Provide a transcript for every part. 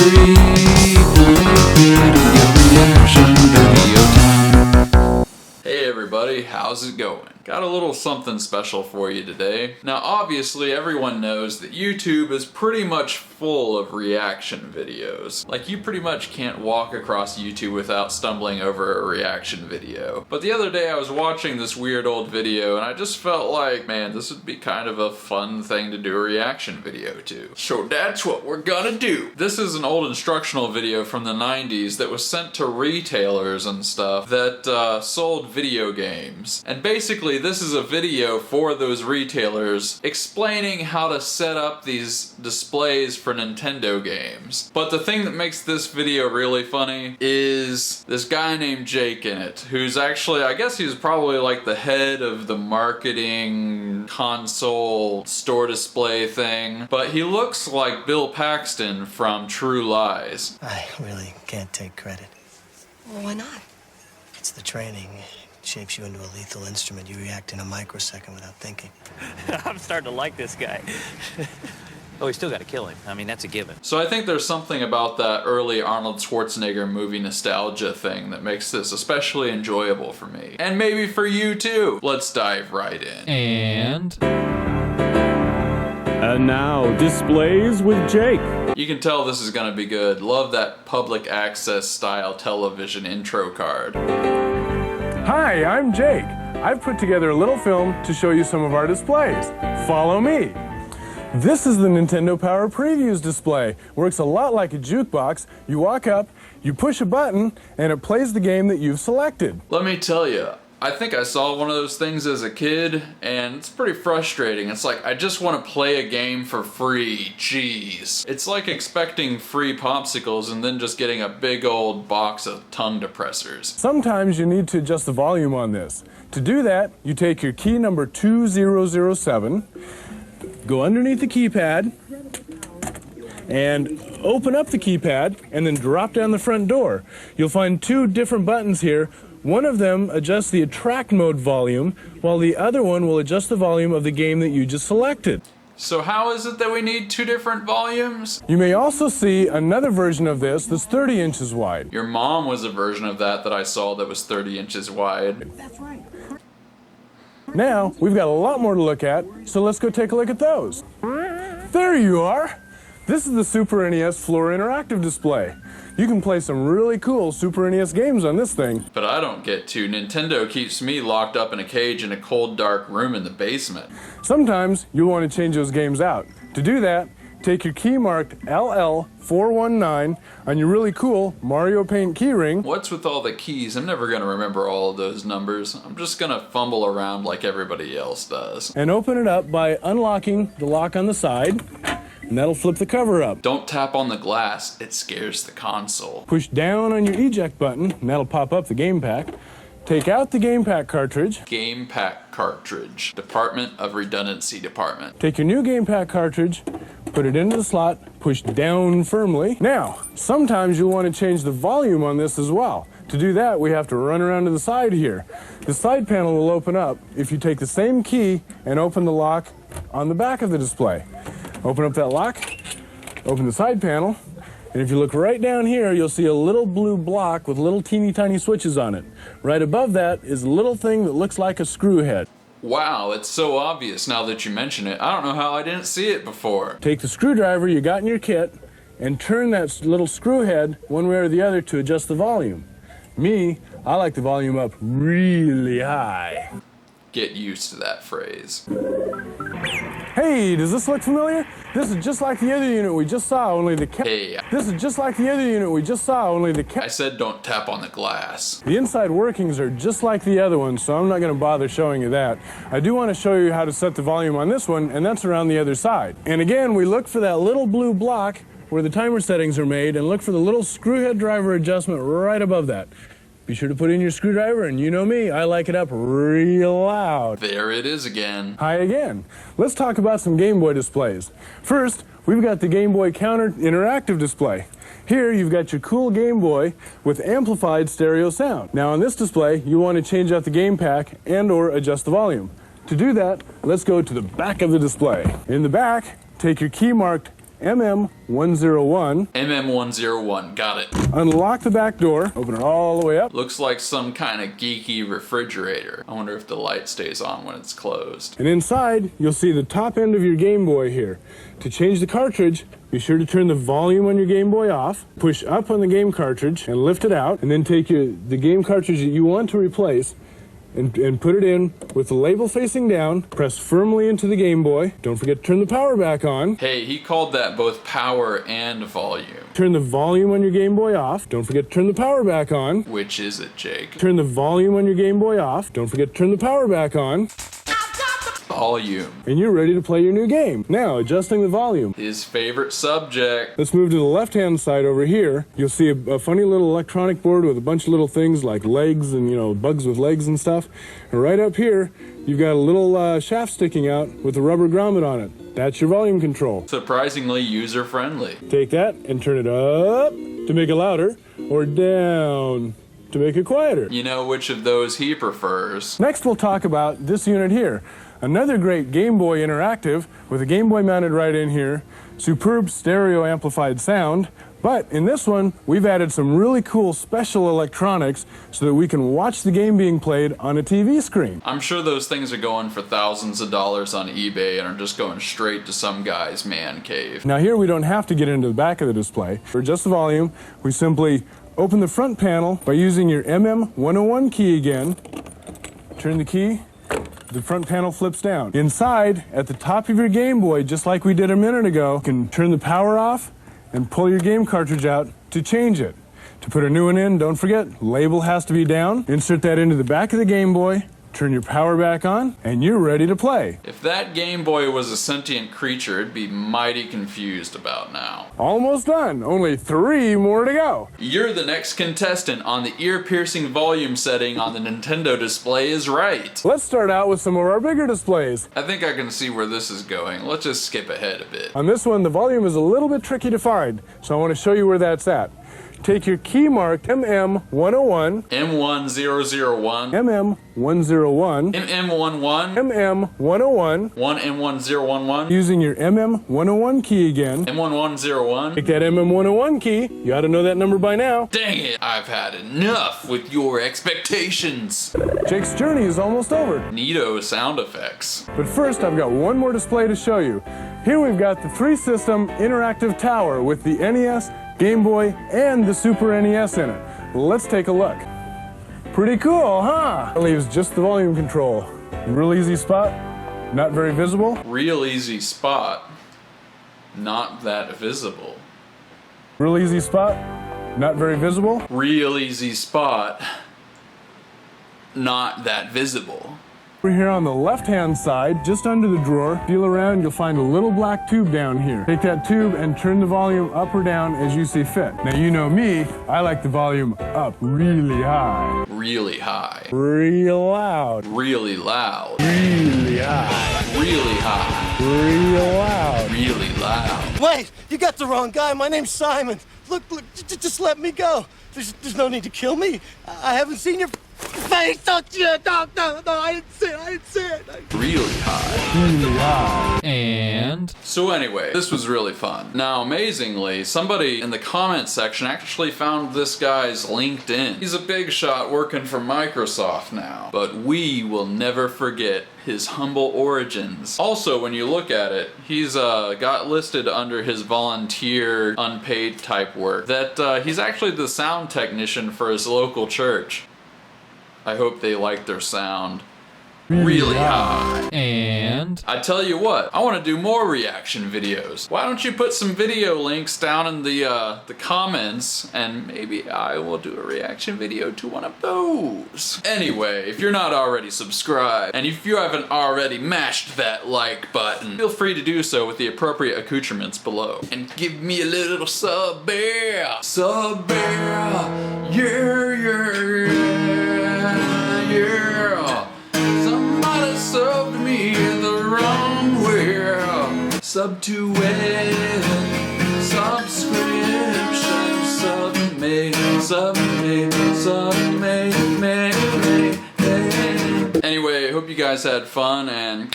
free video reaction video time. Hey everybody, how's it going? Got a little something special for you today. Now obviously everyone knows that YouTube is pretty much full of reaction videos. Like you pretty much can't walk across YouTube without stumbling over a reaction video. But the other day I was watching this weird old video and I just felt like, man, this would be kind of a fun thing to do a reaction video to. So that's what we're gonna do. This is an old instructional video from the 90s that was sent to retailers and stuff that sold video games. And basically this is a video for those retailers explaining how to set up these displays for Nintendo games. But the thing that makes this video really funny is this guy named Jake in it, who's actually, I guess he's probably like the head of the marketing console store display thing, but he looks like Bill Paxton from True Lies. I really can't take credit. Well, why not? It's the training. It shapes you into a lethal instrument. You react in a microsecond without thinking. I'm starting to like this guy. Oh, we still got to kill him. I mean, that's a given. So I think there's something about that early Arnold Schwarzenegger movie nostalgia thing that makes this especially enjoyable for me. And maybe for you too. Let's dive right in. And now, Displays with Jake. You can tell this is gonna be good. Love that public access style television intro card. Hi, I'm Jake. I've put together a little film to show you some of our displays. Follow me. This is the Nintendo Power Previews display. Works a lot like a jukebox. You walk up, you push a button, and it plays the game that you've selected. Let me tell you, I think I saw one of those things as a kid, and it's pretty frustrating. It's like, I just want to play a game for free. Jeez. It's like expecting free popsicles and then just getting a big old box of tongue depressors. Sometimes you need to adjust the volume on this. To do that, you take your key number 2007, go underneath the keypad, and open up the keypad, and then drop down the front door. You'll find two different buttons here. One of them adjusts the attract mode volume, while the other one will adjust the volume of the game that you just selected. So how is it that we need two different volumes? You may also see another version of this that's 30 inches wide. Your mom was a version of that I saw that was 30 inches wide. That's right. Now, we've got a lot more to look at, so let's go take a look at those. There you are! This is the Super NES Floor Interactive Display. You can play some really cool Super NES games on this thing. But I don't get to. Nintendo keeps me locked up in a cage in a cold, dark room in the basement. Sometimes you'll want to change those games out. To do that, take your key marked LL419 on your really cool Mario Paint keyring. What's with all the keys? I'm never gonna remember all of those numbers. I'm just gonna fumble around like everybody else does. And open it up by unlocking the lock on the side. And that'll flip the cover up. Don't tap on the glass, it scares the console. Push down on your eject button, and that'll pop up the game pack. Take out the game pack cartridge. Game pack cartridge. Department of Redundancy Department. Take your new game pack cartridge, put it into the slot, push down firmly. Now, sometimes you'll want to change the volume on this as well. To do that, we have to run around to the side here. The side panel will open up if you take the same key and open the lock on the back of the display. Open up that lock, open the side panel, and if you look right down here, you'll see a little blue block with little teeny tiny switches on it. Right above that is a little thing that looks like a screw head. Wow, it's so obvious now that you mention it. I don't know how I didn't see it before. Take the screwdriver you got in your kit and turn that little screw head one way or the other to adjust the volume. Me, I like the volume up really high. Get used to that phrase. Hey, does this look familiar? This is just like the other unit we just saw, only the Hey. This is just like the other unit we just saw, only the I said don't tap on the glass. The inside workings are just like the other one, so I'm not going to bother showing you that. I do want to show you how to set the volume on this one, and that's around the other side. And again, we look for that little blue block where the timer settings are made, and look for the little screw head driver adjustment right above that. Be sure to put in your screwdriver, and you know me, I like it up real loud. There it is again. Hi again. Let's talk about some Game Boy displays. First, we've got the Game Boy Counter Interactive Display. Here, you've got your cool Game Boy with amplified stereo sound. Now on this display, you want to change out the game pack and or adjust the volume. To do that, let's go to the back of the display. In the back, take your key marked MM101. MM101, got it. Unlock the back door, open it all the way up. Looks like some kind of geeky refrigerator. I wonder if the light stays on when it's closed. And inside, you'll see the top end of your Game Boy here. To change the cartridge, be sure to turn the volume on your Game Boy off, push up on the game cartridge and lift it out, and then take the game cartridge that you want to replace and put it in with the label facing down, press firmly into the Game Boy. Don't forget to turn the power back on. Hey, he called that both power and volume. Turn the volume on your Game Boy off. Don't forget to turn the power back on. Which is it, Jake? Turn the volume on your Game Boy off. Don't forget to turn the power back on. Volume. And you're ready to play your new game. Now, adjusting the volume. His favorite subject. Let's move to the left-hand side over here. You'll see a funny little electronic board with a bunch of little things like legs and, bugs with legs and stuff. And right up here, you've got a little shaft sticking out with a rubber grommet on it. That's your volume control. Surprisingly user-friendly. Take that and turn it up to make it louder, or down to make it quieter. You know which of those he prefers. Next, we'll talk about this unit here. Another great Game Boy Interactive with a Game Boy mounted right in here. Superb stereo amplified sound. But in this one, we've added some really cool special electronics so that we can watch the game being played on a TV screen. I'm sure those things are going for thousands of dollars on eBay and are just going straight to some guy's man cave. Now here we don't have to get into the back of the display. For just the volume, we simply open the front panel by using your MM101 key again. Turn the key. The front panel flips down. Inside, at the top of your Game Boy, just like we did a minute ago, you can turn the power off and pull your game cartridge out to change it. To put a new one in, don't forget, label has to be down. Insert that into the back of the Game Boy, turn your power back on, and you're ready to play. If that Game Boy was a sentient creature, it'd be mighty confused about now. Almost done. Only 3 more to go. You're the next contestant on the ear-piercing volume setting on the Nintendo display is right. Let's start out with some of our bigger displays. I think I can see where this is going. Let's just skip ahead a bit. On this one, the volume is a little bit tricky to find, so I want to show you where that's at. Take your key marked MM101, M1001, MM101, MM11, MM101, 1M1011, using your MM101 key again. M1101. Take that MM101 key. You ought to know that number by now. Dang it, I've had enough with your expectations. Jake's journey is almost over. Neato sound effects. But first, I've got one more display to show you. Here we've got the 3-system interactive tower with the NES, Game Boy, and the Super NES in it. Let's take a look. Pretty cool, huh? That leaves just the volume control. Real easy spot, not very visible. Real easy spot. Not that visible. Real easy spot, not very visible. Real easy spot. Not that visible. Over here on the left-hand side, just under the drawer, feel around, you'll find a little black tube down here. Take that tube and turn the volume up or down as you see fit. Now you know me, I like the volume up really high. Really high. Real loud. Really loud. Really high. Really high. Real loud. Really loud. Wait, you got the wrong guy. My name's Simon. Look, just let me go. There's no need to kill me. I haven't seen your face. Don't you? No, I didn't see it. Really high. Really high. And So anyway, this was really fun. Now, amazingly, somebody in the comment section actually found this guy's LinkedIn. He's a big shot working for Microsoft now, but we will never forget his humble origins. Also, when you look at it, he's got listed under his volunteer unpaid type work that he's actually the sound technician for his local church. I hope they like their sound. Really high. and I tell you what, I want to do more reaction videos. Why don't you put some video links down in the comments, and maybe I will do a reaction video to one of those. Anyway, if you're not already subscribed, and if you haven't already mashed that like button, feel free to do so with the appropriate accoutrements below. And give me a little sub bear. Sub bear. Yeah, yeah, yeah. Somebody subbed me the wrong way. Sub to it. Subscription. Submade. Anyway, I hope you guys had fun and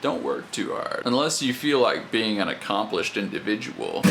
don't work too hard. Unless you feel like being an accomplished individual.